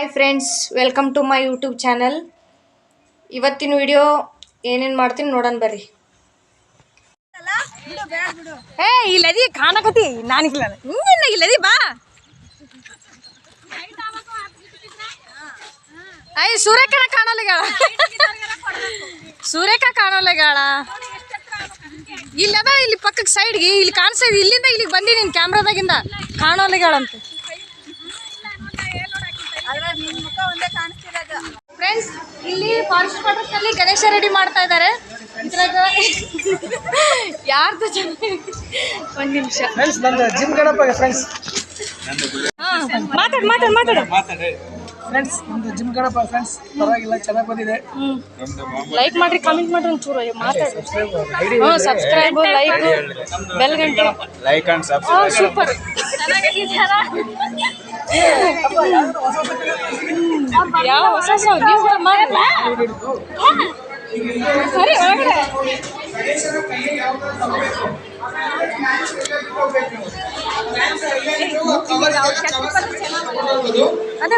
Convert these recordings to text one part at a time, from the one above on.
Hi friends, welcome to my YouTube channel. ಇವತ್ತಿನ video ಏನೇನು ಮಾಡ್ತೀನಿ ನೋಡೋಣ ಬರ್ರಿ. ಏ ಇಲ್ಲದಿ ಕಾಣಕತ್ತಿ ನಾನಿಲ್ಲ ಹಿಂಗಿಲ್ಲ ಇಲ್ಲದಿ ಬಾ. ಅಯ್ಯ ಸೂರ್ಯಕನ ಕಾಣೋಲ್ಲಗಳ ಸೂರ್ಯಕ ಕಾಣೋಲ್ಲಗಳ ಇಲ್ಲದ ಇಲ್ಲಿ ಪಕ್ಕಕ್ಕೆ ಸೈಡ್ಗೆ ಇಲ್ಲಿ ಕಾಣಿಸ್ತಾ ಇಲ್ಲಿಂದ ಇಲ್ಲಿಗೆ ಬಂದಿ ನಿನ್ ಕ್ಯಾಮ್ರಾದಾಗಿಂದ ಕಾಣೋಲ್ಲಗಳಂತ. ಫ್ರೆಂಡ್ಸ್, ಇಲ್ಲಿ ಫಾರೆಸ್ಟ್ ಕ್ವಾರ್ಟರ್ಸ್ ನಲ್ಲಿ ಗಣೇಶ ರೆಡಿ ಮಾಡ್ತಾ ಇದ್ದಾರೆ. ಇದ್ರಾಗ ಯಾರ್ದು ಒಂದ್ ನಿಮಿಷ ಜಿಮ್ ಗಣಪ ಫ್ರೆಂಡ್ಸ್. ಮಾತಾಡ ಫ್ರೆಂಡ್ಸ್, ನಮ್ದು ಜಿಮ್ ಗಣಪ ಫ್ರೆಂಡ್ಸ್. ಪರವಾಗಿಲ್ಲ, ಚೆನ್ನಾಗಿ ಬಂದಿದೆ. ಲೈಕ್ ಮಾಡ್ರಿ, ಕಮೆಂಟ್ ಮಾಡ್ರಿ, ಒಂಚೂರು ಮಾತಾಡ್ರಿ. ಸಬ್ಸ್ಕ್ರೈಬ್, ಲೈಕ್, ಬೆಲ್ ಗಂಟೆ, ಲೈಕ್ ಅಂಡ್ ಸಬ್ಸ್ಕ್ರೈಬ್. ಸೂಪರ್. ಯಾವ ಹೊಸ ನೀವು ಸರಿ ಒಳಗಡೆ ಅದೇ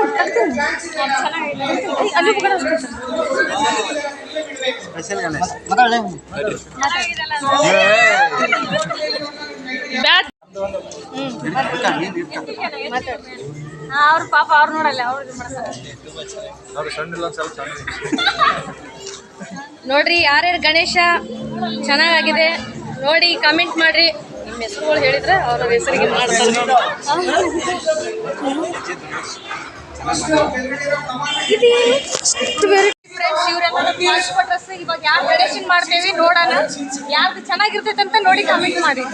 ಅವ್ರ ಪಾಪ ಅವ್ರು ನೋಡಲ್ಲ, ನೋಡ್ರಿ ಯಾರ್ಯಾರು ಗಣೇಶ ಚೆನ್ನಾಗಾಗಿದೆ ನೋಡಿ ಕಮೆಂಟ್ ಮಾಡ್ರಿ. ನಿಮ್ಮ ಹೆಸರುಗಳು ಹೇಳಿದ್ರೆ ಅವ್ರ ಹೆಸರಿಗೆ ಮಾಡ್ತಾರೆ. ಫ್ರೆಂಡ್ಸ್, ಇವರೆಲ್ಲ ಇವಾಗ ಯಾರು ಗಣೇಶನ್ ಮಾಡ್ತೇವಿ ನೋಡೋಣ. ಯಾರ್ದು ಚೆನ್ನಾಗಿರ್ತೈತೆ ಅಂತ ನೋಡಿ ಕಮೆಂಟ್ ಮಾಡಿ.